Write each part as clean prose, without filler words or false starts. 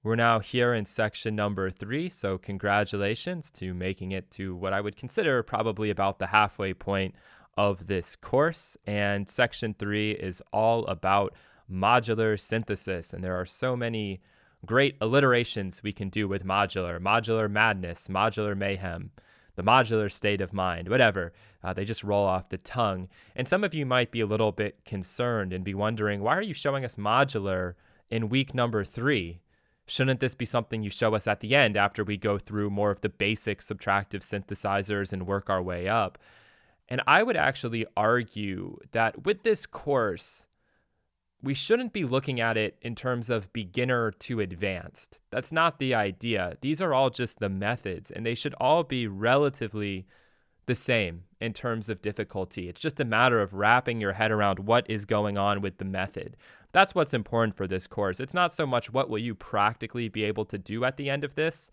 We're now here in section number 3, so congratulations to making it to what I would consider probably about the halfway point of this course. And section 3 is all about modular synthesis, and there are so many great alliterations we can do with modular. Modular madness, modular mayhem, the modular state of mind, whatever. They just roll off the tongue. And some of you might be a little bit concerned and be wondering, why are you showing us modular in week number 3? Shouldn't this be something you show us at the end after we go through more of the basic subtractive synthesizers and work our way up? And I would actually argue that with this course, we shouldn't be looking at it in terms of beginner to advanced. That's not the idea. These are all just the methods, and they should all be relatively the same in terms of difficulty. It's just a matter of wrapping your head around what is going on with the method. That's what's important for this course. It's not so much what will you practically be able to do at the end of this.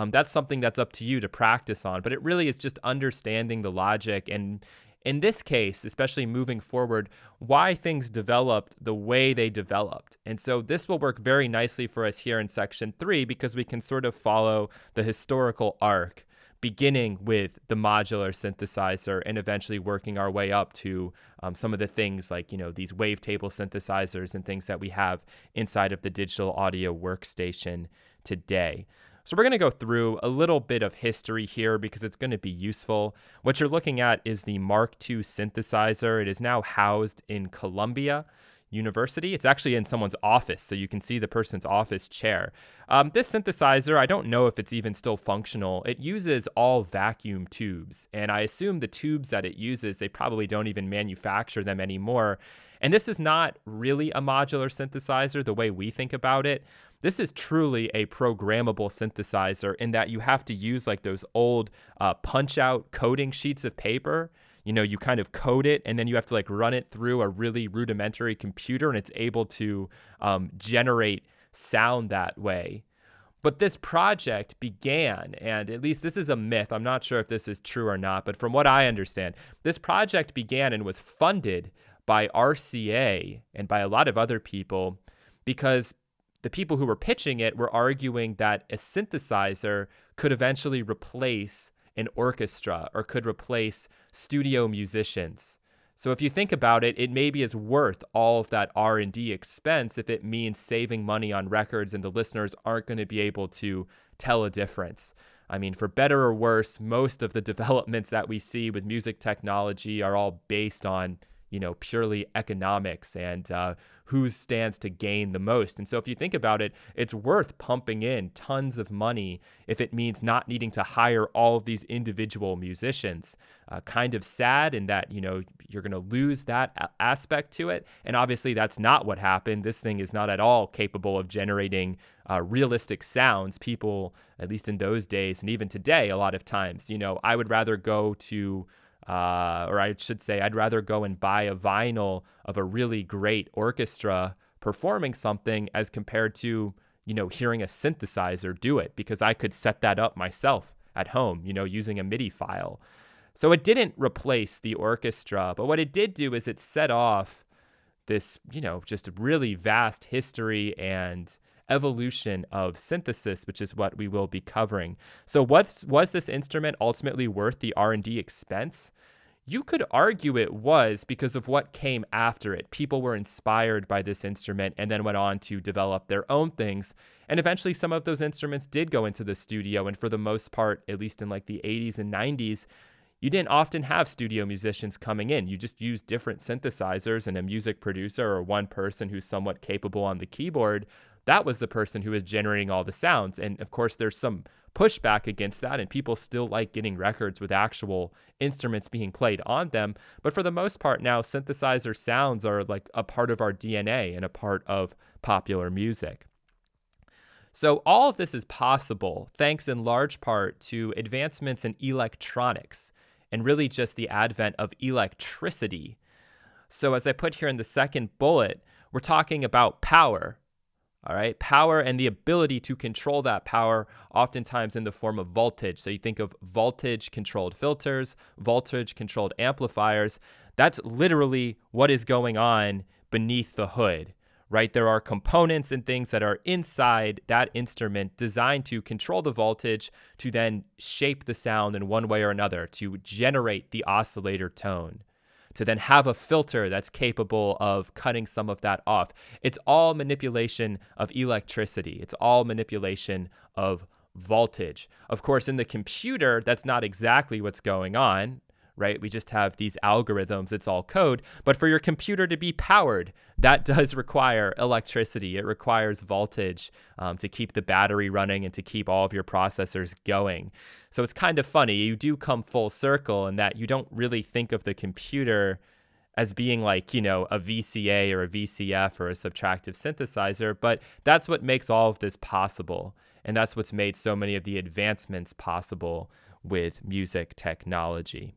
That's something that's up to you to practice on, but it really is just understanding the logic and, in this case, especially moving forward, why things developed the way they developed. And so this will work very nicely for us here in section 3 because we can sort of follow the historical arc, beginning with the modular synthesizer and eventually working our way up to some of the things like, these wavetable synthesizers and things that we have inside of the digital audio workstation today. So we're going to go through a little bit of history here because it's going to be useful. What you're looking at is the Mark II synthesizer. It is now housed in Columbia University. It's actually in someone's office, so you can see the person's office chair. This synthesizer, I don't know if it's even still functional. It uses all vacuum tubes, and I assume the tubes that it uses, they probably don't even manufacture them anymore. And this is not really a modular synthesizer the way we think about it. This is truly a programmable synthesizer in that you have to use like those old punch-out coding sheets of paper. You kind of code it and then you have to like run it through a really rudimentary computer and it's able to generate sound that way. But this project began, and at least this is a myth, I'm not sure if this is true or not, but from what I understand, this project began and was funded by RCA and by a lot of other people because the people who were pitching it were arguing that a synthesizer could eventually replace an orchestra or could replace studio musicians. So if you think about it, it maybe is worth all of that R&D expense if it means saving money on records and the listeners aren't going to be able to tell a difference. I mean, for better or worse, most of the developments that we see with music technology are all based on purely economics and who stands to gain the most. And so if you think about it, it's worth pumping in tons of money if it means not needing to hire all of these individual musicians. Kind of sad in that, you're going to lose that aspect to it. And obviously that's not what happened. This thing is not at all capable of generating realistic sounds. People, at least in those days and even today, a lot of times, I would rather go to or I should say, I'd rather go and buy a vinyl of a really great orchestra performing something as compared to, hearing a synthesizer do it, because I could set that up myself at home, using a MIDI file. So it didn't replace the orchestra, but what it did do is it set off this, just really vast history and evolution of synthesis, which is what we will be covering. So was this instrument ultimately worth the R&D expense? You could argue it was because of what came after it. People were inspired by this instrument and then went on to develop their own things. And eventually some of those instruments did go into the studio. And for the most part, at least in like the 80s and 90s, you didn't often have studio musicians coming in. You just used different synthesizers and a music producer or one person who's somewhat capable on the keyboard. That was the person who was generating all the sounds. And of course, there's some pushback against that, and people still like getting records with actual instruments being played on them. But for the most part now, synthesizer sounds are like a part of our DNA and a part of popular music. So all of this is possible thanks in large part to advancements in electronics and really just the advent of electricity. So as I put here in the second bullet, we're talking about power. All right, power and the ability to control that power, oftentimes in the form of voltage. So you think of voltage-controlled filters, voltage-controlled amplifiers. That's literally what is going on beneath the hood, right? There are components and things that are inside that instrument designed to control the voltage to then shape the sound in one way or another, to generate the oscillator tone, to then have a filter that's capable of cutting some of that off. It's all manipulation of electricity. It's all manipulation of voltage. Of course, in the computer, that's not exactly what's going on, right? We just have these algorithms, it's all code. But for your computer to be powered, that does require electricity. It requires voltage to keep the battery running and to keep all of your processors going. So it's kind of funny. You do come full circle in that you don't really think of the computer as being like, a VCA or a VCF or a subtractive synthesizer, but that's what makes all of this possible. And that's what's made so many of the advancements possible with music technology.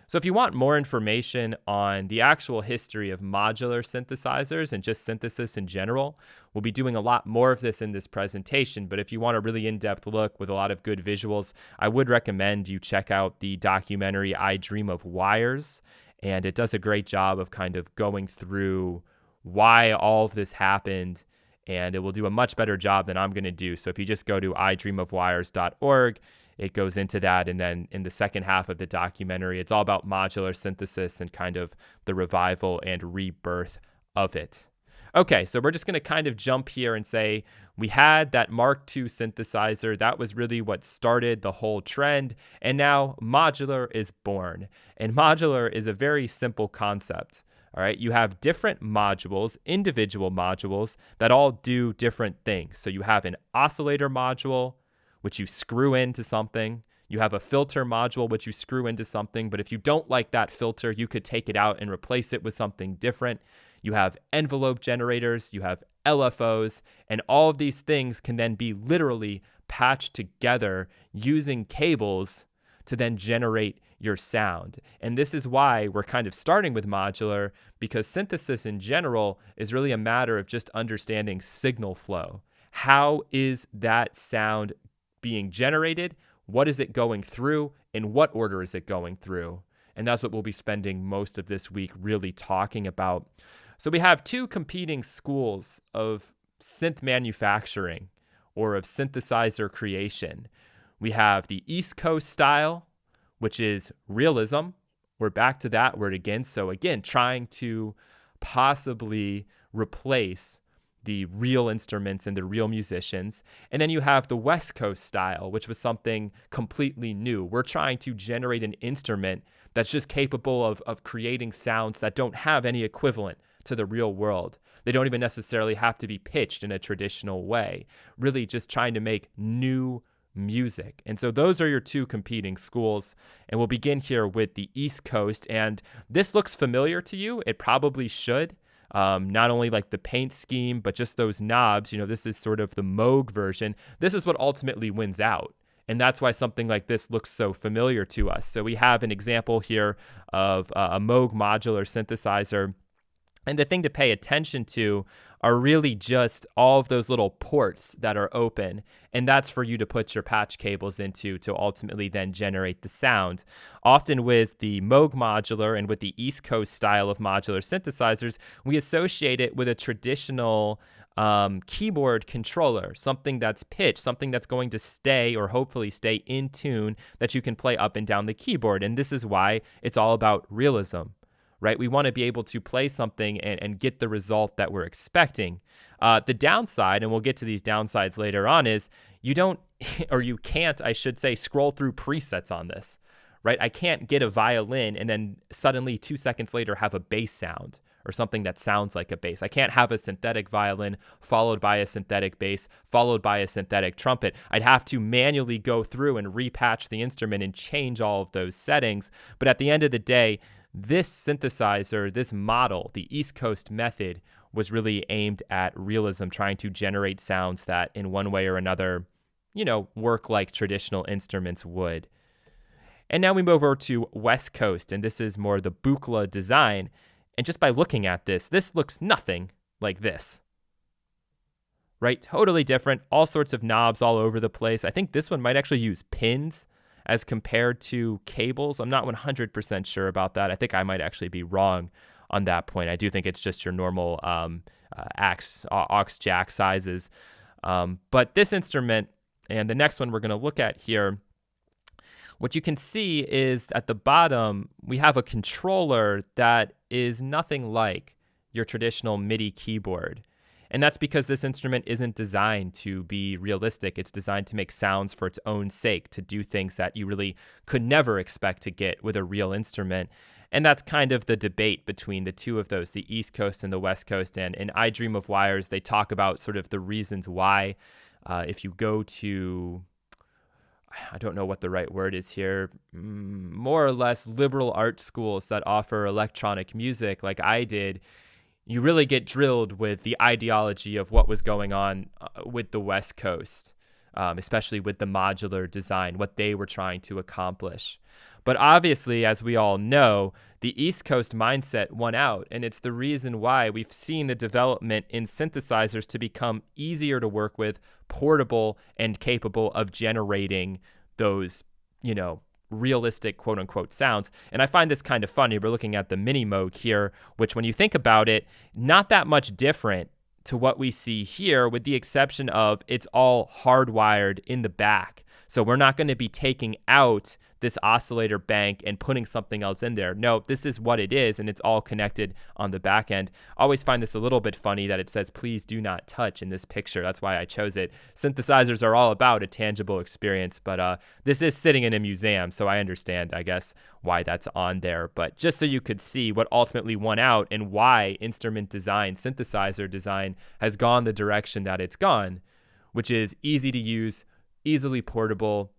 So if you want more information on the actual history of modular synthesizers and just synthesis in general, we'll be doing a lot more of this in this presentation. But if you want a really in-depth look with a lot of good visuals, I would recommend you check out the documentary I Dream of Wires. And it does a great job of kind of going through why all of this happened. And it will do a much better job than I'm going to do. So if you just go to idreamofwires.org, it goes into that. And then in the second half of the documentary, it's all about modular synthesis and kind of the revival and rebirth of it. Okay, so we're just going to kind of jump here and say we had that Mark II synthesizer. That was really what started the whole trend. And now modular is born. And modular is a very simple concept. All right, you have different modules, individual modules that all do different things. So you have an oscillator module, which you screw into something. You have a filter module, which you screw into something. But if you don't like that filter, you could take it out and replace it with something different. You have envelope generators, you have LFOs, and all of these things can then be literally patched together using cables to then generate your sound. And this is why we're kind of starting with modular, because synthesis in general is really a matter of just understanding signal flow. How is that sound being generated? What is it going through? In what order is it going through? And that's what we'll be spending most of this week really talking about. So we have two competing schools of synth manufacturing or of synthesizer creation. We have the East Coast style, which is realism. We're back to that word again. So again, trying to possibly replace the real instruments and the real musicians. And then you have the West Coast style, which was something completely new. We're trying to generate an instrument that's just capable of creating sounds that don't have any equivalent to the real world. They don't even necessarily have to be pitched in a traditional way. Really just trying to make new music. And so those are your two competing schools. And we'll begin here with the East Coast. And this looks familiar to you. It probably should. Not only like the paint scheme, but just those knobs. This is sort of the Moog version. This is what ultimately wins out. And that's why something like this looks so familiar to us. So we have an example here of a Moog modular synthesizer. And the thing to pay attention to are really just all of those little ports that are open. And that's for you to put your patch cables into to ultimately then generate the sound. Often with the Moog modular and with the East Coast style of modular synthesizers, we associate it with a traditional keyboard controller, something that's pitched, something that's going to stay or hopefully stay in tune that you can play up and down the keyboard. And this is why it's all about realism. Right? We want to be able to play something and get the result that we're expecting. The downside, and we'll get to these downsides later on, is you don't, or you can't, I should say, scroll through presets on this, right? I can't get a violin and then suddenly 2 seconds later have a bass sound or something that sounds like a bass. I can't have a synthetic violin followed by a synthetic bass followed by a synthetic trumpet. I'd have to manually go through and repatch the instrument and change all of those settings. But at the end of the day, this synthesizer, this model, the East Coast method, was really aimed at realism, trying to generate sounds that in one way or another, work like traditional instruments would. And now we move over to West Coast, and this is more the Buchla design. And just by looking at this looks nothing like this. Right? Totally different. All sorts of knobs all over the place. I think this one might actually use pins as compared to cables. I'm not 100% sure about that. I think I might actually be wrong on that point. I do think it's just your normal aux jack sizes. But this instrument and the next one we're going to look at here, what you can see is at the bottom, we have a controller that is nothing like your traditional MIDI keyboard. And that's because this instrument isn't designed to be realistic. It's designed to make sounds for its own sake, to do things that you really could never expect to get with a real instrument. And that's kind of the debate between the two of those, the East Coast and the West Coast. And in I Dream of Wires, they talk about sort of the reasons why. If you go to, I don't know what the right word is here, more or less liberal art schools that offer electronic music like I did, you really get drilled with the ideology of what was going on with the West Coast, especially with the modular design, what they were trying to accomplish. But obviously, as we all know, the East Coast mindset won out, and it's the reason why we've seen the development in synthesizers to become easier to work with, portable, and capable of generating those, realistic quote unquote sounds. And I find this kind of funny. We're looking at the mini Moog here, which when you think about it, not that much different to what we see here, with the exception of it's all hardwired in the back. So we're not going to be taking out this oscillator bank and putting something else in there. No, this is what it is, and it's all connected on the back end. I always find this a little bit funny that it says, please do not touch in this picture. That's why I chose it. Synthesizers are all about a tangible experience, but this is sitting in a museum, so I understand, I guess, why that's on there. But just so you could see what ultimately won out and why instrument design, synthesizer design, has gone the direction that it's gone, which is easy to use, easily portable,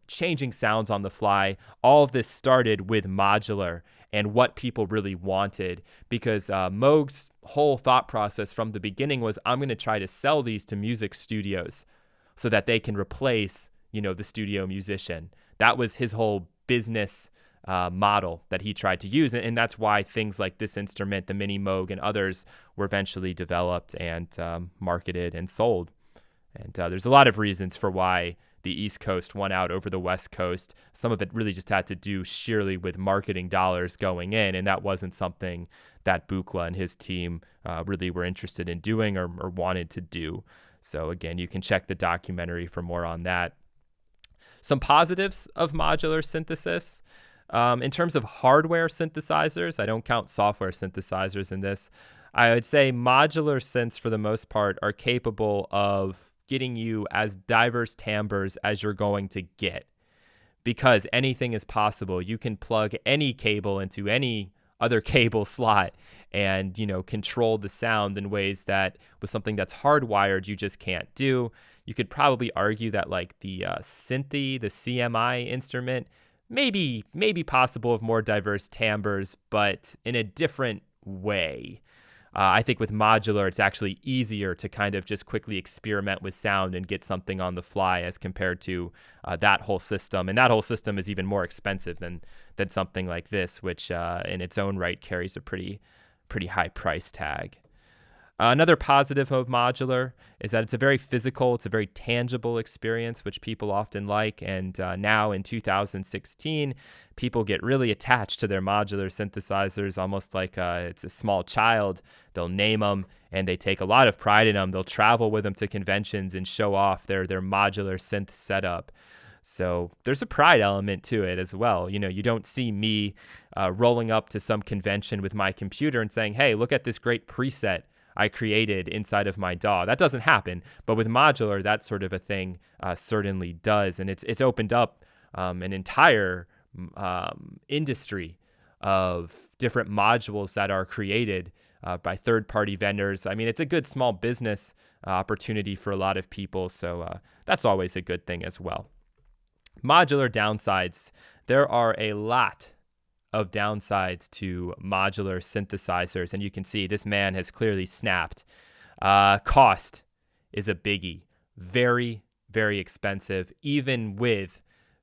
changing sounds on the fly. All of this started with modular and what people really wanted, because Moog's whole thought process from the beginning was, I'm going to try to sell these to music studios so that they can replace, the studio musician. That was his whole business model that he tried to use. And that's why things like this instrument, the Mini Moog and others, were eventually developed and marketed and sold. And there's a lot of reasons for why the East Coast won out over the West Coast. Some of it really just had to do sheerly with marketing dollars going in, and that wasn't something that Buchla and his team really were interested in doing or wanted to do. So again, you can check the documentary for more on that. Some positives of modular synthesis. In terms of hardware synthesizers, I don't count software synthesizers in this. I would say modular synths, for the most part, are capable of getting you as diverse timbres as you're going to get, because anything is possible. You can plug any cable into any other cable slot and, control the sound in ways that with something that's hardwired, you just can't do. You could probably argue that like the Synthi, the CMI instrument, maybe possible of more diverse timbres, but in a different way. I think with modular, it's actually easier to kind of just quickly experiment with sound and get something on the fly as compared to that whole system. And that whole system is even more expensive than something like this, which in its own right carries a pretty high price tag. Another positive of modular is that it's a very physical, it's a very tangible experience, which people often like. And now in 2016, people get really attached to their modular synthesizers, almost like it's a small child. They'll name them and they take a lot of pride in them. They'll travel with them to conventions and show off their modular synth setup. So there's a pride element to it as well. You don't see me rolling up to some convention with my computer and saying, hey, look at this great preset I created inside of my DAW. That doesn't happen. But with modular, that sort of a thing certainly does. And it's opened up an entire industry of different modules that are created by third-party vendors. I mean, it's a good small business opportunity for a lot of people. So that's always a good thing as well. Modular downsides. There are a lot of downsides to modular synthesizers, and you can see this man has clearly snapped. Cost is a biggie. Very, very expensive, even with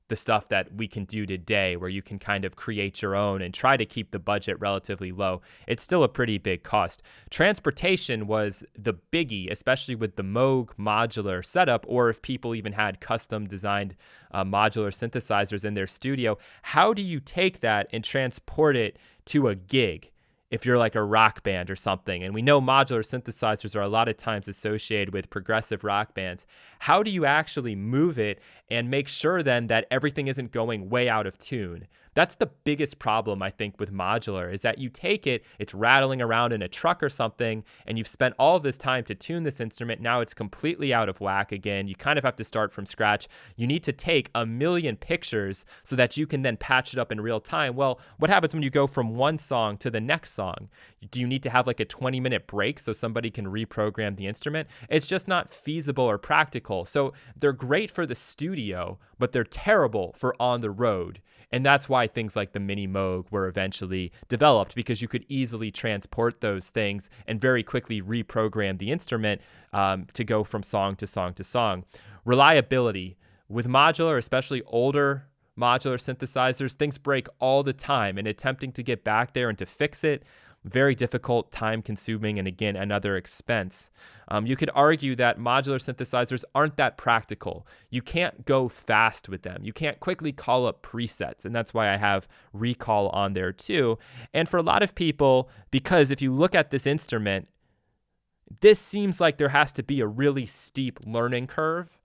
the stuff that we can do today where you can kind of create your own and try to keep the budget relatively low. It's still a pretty big cost. Transportation was the biggie, especially with the Moog modular setup, or if people even had custom designed modular synthesizers in their studio. How do you take that and transport it to a gig? if you're like a rock band or something. And we know modular synthesizers are a lot of times associated with progressive rock bands. How do you actually move it and make sure then that everything isn't going way out of tune? That's the biggest problem, I think, with modular, is that you take it, it's rattling around in a truck or something, and you've spent all of this time to tune this instrument. Now it's completely out of whack again. You kind of have to start from scratch. You need to take a million pictures so that you can then patch it up in real time. Well, what happens when you go from one song to the next song? Do you need to have like a 20-minute break so somebody can reprogram the instrument? It's just not feasible or practical. So they're great for the studio, but they're terrible for on the road. And that's why things like the Mini Moog were eventually developed, because you could easily transport those things and very quickly reprogram the instrument to go from song to song to song. Reliability. With modular, especially older modular synthesizers, things break all the time, and attempting to get back there and to fix it, very difficult, time-consuming, and again, another expense. You could argue that modular synthesizers aren't that practical. You can't go fast with them. You can't quickly call up presets, and that's why I have recall on there too. And for a lot of people, because if you look at this instrument, this seems like there has to be a really steep learning curve.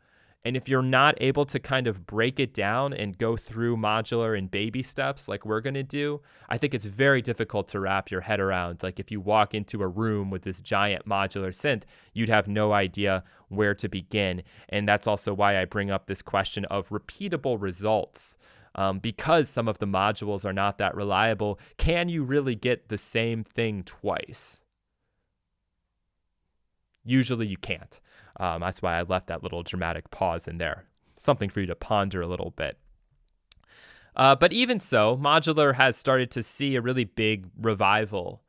And if you're not able to kind of break it down and go through modular in baby steps like we're going to do, I think it's very difficult to wrap your head around. Like if you walk into a room with this giant modular synth, you'd have no idea where to begin. And that's also why I bring up this question of repeatable results. Because some of the modules are not that reliable, can you really get the same thing twice? Usually you can't. That's why I left that little dramatic pause in there. Something for you to ponder a little bit. But even so, modular has started to see a really big revival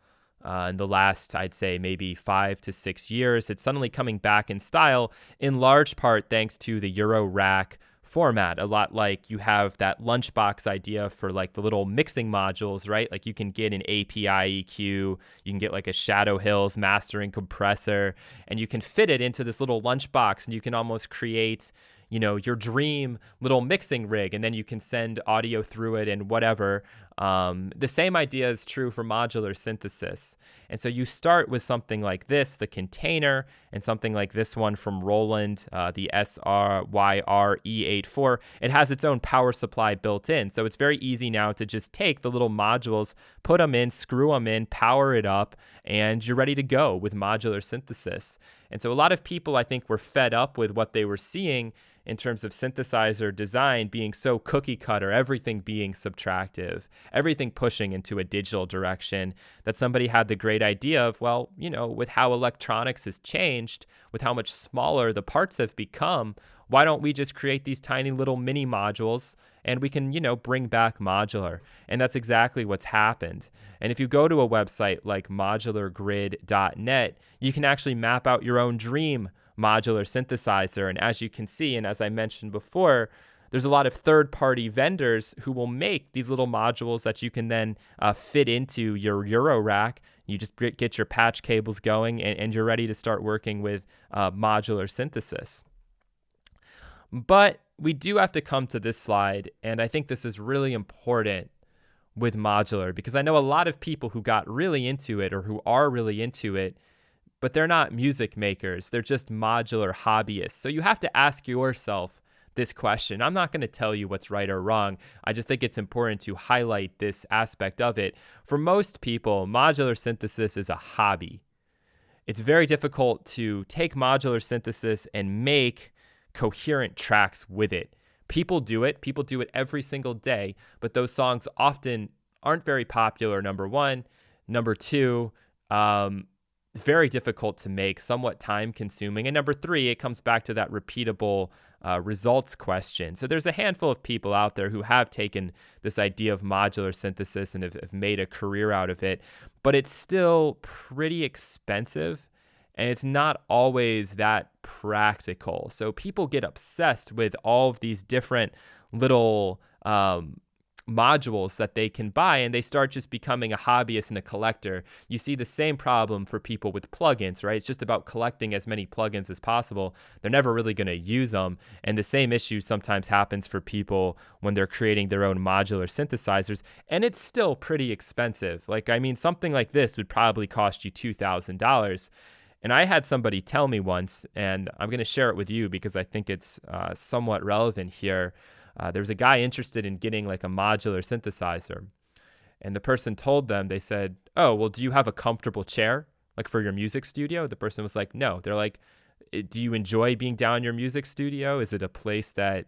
in the last, I'd say, maybe 5 to 6 years. It's suddenly coming back in style, in large part thanks to the Euro rack format. A lot like you have that lunchbox idea for like the little mixing modules, right? Like you can get an API EQ, you can get like a Shadow Hills mastering compressor, and you can fit it into this little lunchbox, and you can almost create, you know, your dream little mixing rig, and then you can send audio through it and whatever. The same idea is true for modular synthesis. And so you start with something like this, the container, and something like this one from Roland, the SRYR-E84. It has its own power supply built in. So it's very easy now to just take the little modules, put them in, screw them in, power it up, and you're ready to go with modular synthesis. And so a lot of people, I think, were fed up with what they were seeing in terms of synthesizer design being so cookie cutter, everything being subtractive, everything pushing into a digital direction, that somebody had the great idea of, well, you know, with how electronics has changed, with how much smaller the parts have become, why don't we just create these tiny little mini modules and we can, you know, bring back modular? And that's exactly what's happened. And if you go to a website like modulargrid.net, you can actually map out your own dream modular synthesizer. And as you can see, and as I mentioned before, there's a lot of third-party vendors who will make these little modules that you can then fit into your Euro rack. You just get your patch cables going, and you're ready to start working with modular synthesis. But we do have to come to this slide, and I think this is really important with modular, because I know a lot of people who got really into it or who are really into it, but they're not music makers. They're just modular hobbyists. So you have to ask yourself this question. I'm not going to tell you what's right or wrong. I just think it's important to highlight this aspect of it. For most people, modular synthesis is a hobby. It's very difficult to take modular synthesis and make coherent tracks with it. People do it every single day, but those songs often aren't very popular, number one. Number two, very difficult to make, somewhat time consuming. And number three, it comes back to that repeatable results question. So there's a handful of people out there who have taken this idea of modular synthesis and have made a career out of it, but it's still pretty expensive. And it's not always that practical. So people get obsessed with all of these different little modules that they can buy, and they start just becoming a hobbyist and a collector. You see the same problem for people with plugins, right? It's just about collecting as many plugins as possible. They're never really going to use them. And the same issue sometimes happens for people when they're creating their own modular synthesizers, and it's still pretty expensive. Like, I mean, something like this would probably cost you $2,000. And I had somebody tell me once, and I'm going to share it with you because I think it's somewhat relevant here. There was a guy interested in getting like a modular synthesizer, and the person told them, they said, "Oh, well, do you have a comfortable chair like for your music studio?" The person was like, "No." They're like, "Do you enjoy being down in your music studio? Is it a place that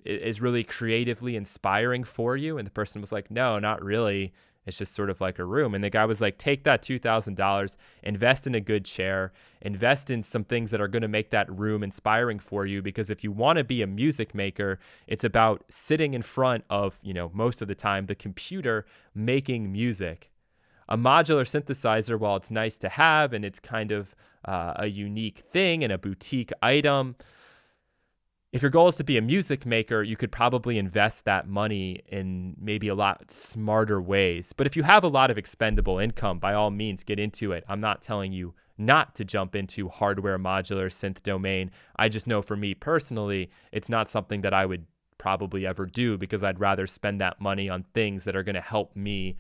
is really creatively inspiring for you?" And the person was like, "No, not really. It's just sort of like a room." And the guy was like, "Take that $2,000, invest in a good chair, invest in some things that are going to make that room inspiring for you. Because if you want to be a music maker, it's about sitting in front of, most of the time, the computer making music. A modular synthesizer, while it's nice to have and it's kind of a unique thing and a boutique item, if your goal is to be a music maker, you could probably invest that money in maybe a lot smarter ways. But if you have a lot of expendable income, by all means, get into it. I'm not telling you not to jump into hardware modular synth domain. I just know for me personally, it's not something that I would probably ever do because I'd rather spend that money on things that are going to help me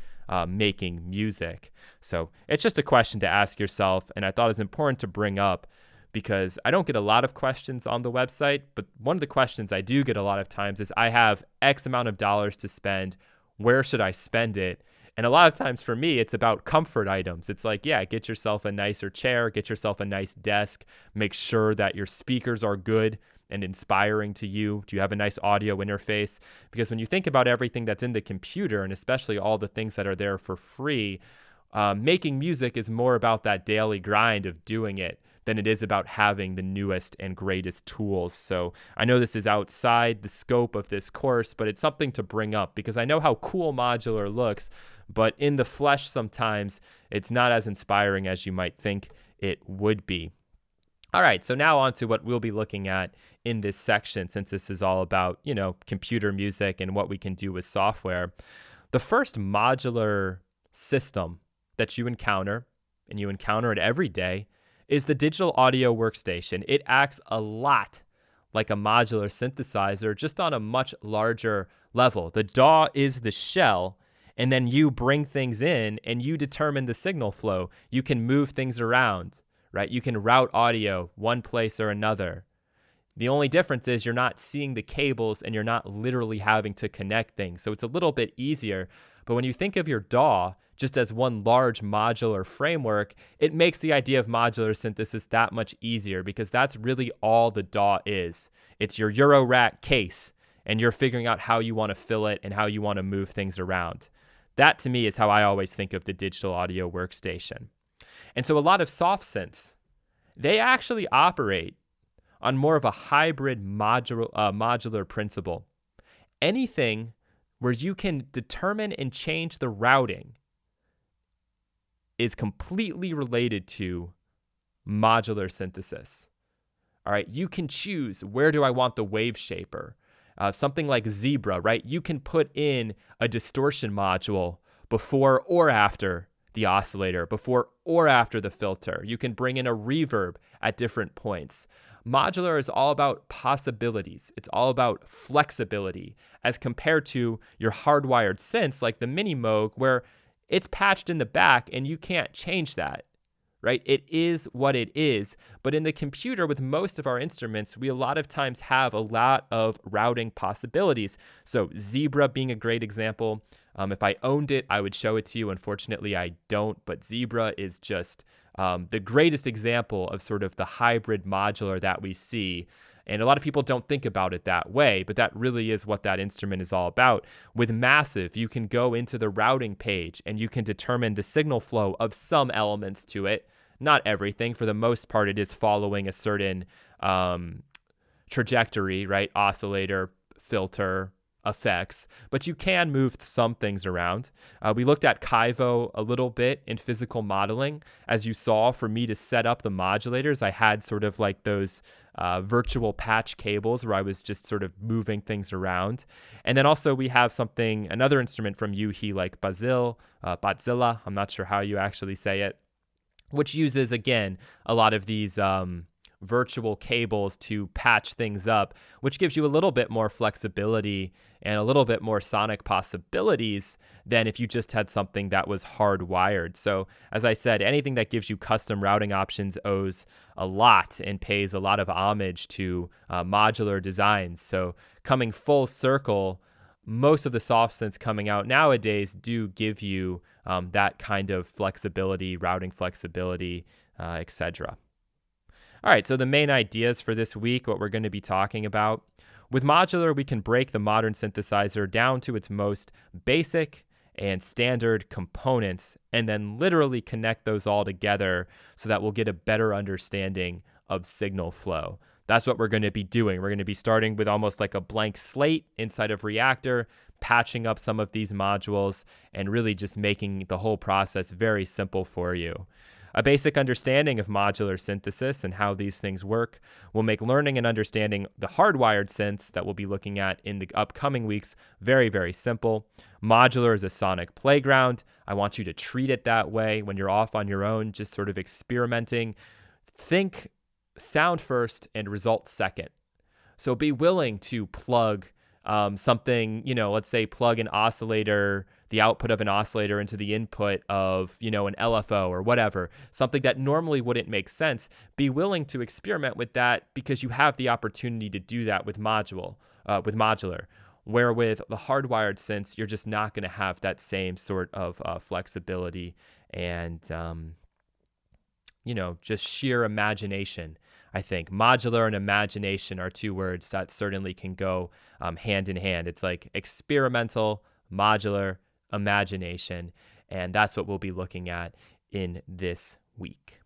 making music. So it's just a question to ask yourself, and I thought it was important to bring up, because I don't get a lot of questions on the website, but one of the questions I do get a lot of times is, I have X amount of dollars to spend. Where should I spend it? And a lot of times for me, it's about comfort items. It's like, yeah, get yourself a nicer chair, get yourself a nice desk, make sure that your speakers are good and inspiring to you. Do you have a nice audio interface? Because when you think about everything that's in the computer, and especially all the things that are there for free, making music is more about that daily grind of doing it than it is about having the newest and greatest tools. So I know this is outside the scope of this course, but it's something to bring up because I know how cool modular looks, but in the flesh sometimes it's not as inspiring as you might think it would be. All right, so now on to what we'll be looking at in this section, since this is all about, computer music and what we can do with software. The first modular system that you encounter, and you encounter it every day, is the digital audio workstation. It acts a lot like a modular synthesizer, just on a much larger level. The DAW is the shell, and then you bring things in and you determine the signal flow. You can move things around, right? You can route audio one place or another. The only difference is you're not seeing the cables and you're not literally having to connect things. So it's a little bit easier. But when you think of your DAW just as one large modular framework, it makes the idea of modular synthesis that much easier, because that's really all the DAW is. It's your Eurorack case, and you're figuring out how you want to fill it and how you want to move things around. That, to me, is how I always think of the digital audio workstation. And so a lot of soft synths, they actually operate on more of a hybrid modular principle. Anything where you can determine and change the routing is completely related to modular synthesis. All right, you can choose, where do I want the wave shaper? Something like Zebra, right? You can put in a distortion module before or after the oscillator, before or after the filter. You can bring in a reverb at different points. Modular is all about possibilities. It's all about flexibility, as compared to your hardwired synths like the Mini Moog, where it's patched in the back and you can't change that, right? It is what it is. But in the computer, with most of our instruments, we a lot of times have a lot of routing possibilities. So Zebra being a great example. If I owned it, I would show it to you. Unfortunately, I don't. But Zebra is just the greatest example of sort of the hybrid modular that we see. And a lot of people don't think about it that way, but that really is what that instrument is all about. With Massive, you can go into the routing page and you can determine the signal flow of some elements to it. Not everything. For the most part, it is following a certain trajectory, right? Oscillator, filter, effects, but you can move some things around. We looked at Kaivo a little bit in physical modeling. As you saw, for me to set up the modulators, I had sort of like those virtual patch cables where I was just sort of moving things around. And then also we have another instrument from Yuhi like Batzilla, I'm not sure how you actually say it, which uses, again, a lot of these virtual cables to patch things up, which gives you a little bit more flexibility and a little bit more sonic possibilities than if you just had something that was hardwired. So as I said, anything that gives you custom routing options owes a lot and pays a lot of homage to modular designs. So coming full circle, most of the soft synths coming out nowadays do give you that kind of flexibility, routing flexibility, etc. All right, so the main ideas for this week, what we're going to be talking about. With modular, we can break the modern synthesizer down to its most basic and standard components and then literally connect those all together so that we'll get a better understanding of signal flow. That's what we're going to be doing. We're going to be starting with almost like a blank slate inside of Reaktor, patching up some of these modules, and really just making the whole process very simple for you. A basic understanding of modular synthesis and how these things work will make learning and understanding the hardwired synths that we'll be looking at in the upcoming weeks very, very simple. Modular is a sonic playground. I want you to treat it that way when you're off on your own, just sort of experimenting. Think sound first and result second. So be willing to plug something, let's say plug an oscillator, the output of an oscillator into the input of, an LFO or whatever, something that normally wouldn't make sense. Be willing to experiment with that because you have the opportunity to do that with modular. Where with the hardwired synths, you're just not going to have that same sort of flexibility and, just sheer imagination. I think modular and imagination are two words that certainly can go hand in hand. It's like experimental, modular, imagination, and that's what we'll be looking at in this week.